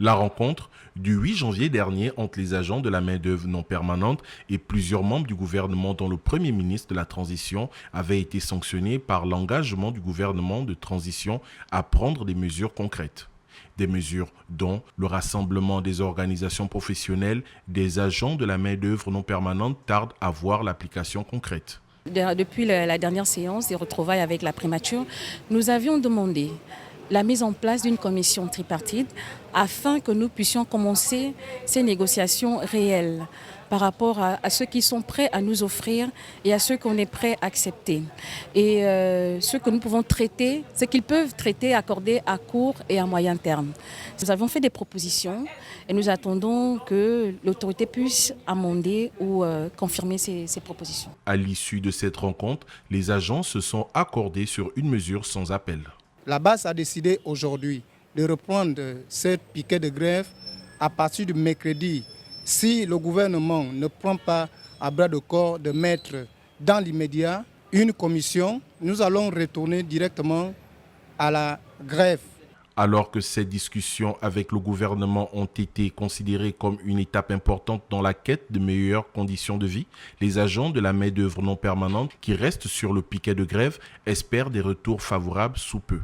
La rencontre du 8 janvier dernier entre les agents de la main-d'œuvre non permanente et plusieurs membres du gouvernement, dont le Premier ministre de la Transition, avait été sanctionné par l'engagement du gouvernement de transition à prendre des mesures concrètes. Des mesures dont le rassemblement des organisations professionnelles des agents de la main-d'œuvre non permanente tarde à voir l'application concrète. Depuis la dernière séance des retrouvailles avec la primature, nous avions demandé la mise en place d'une commission tripartite afin que nous puissions commencer ces négociations réelles par rapport à ceux qui sont prêts à nous offrir et à ceux qu'on est prêt à accepter. Et ce que nous pouvons traiter, c'est qu'ils peuvent traiter, accorder à court et à moyen terme. Nous avons fait des propositions et nous attendons que l'autorité puisse amender ou confirmer ces propositions. À l'issue de cette rencontre, les agents se sont accordés sur une mesure sans appel. La base a décidé aujourd'hui de reprendre cette piquet de grève à partir du mercredi. Si le gouvernement ne prend pas à bras le corps de mettre dans l'immédiat une commission, nous allons retourner directement à la grève. Alors que ces discussions avec le gouvernement ont été considérées comme une étape importante dans la quête de meilleures conditions de vie, les agents de la main-d'œuvre non permanente qui restent sur le piquet de grève espèrent des retours favorables sous peu.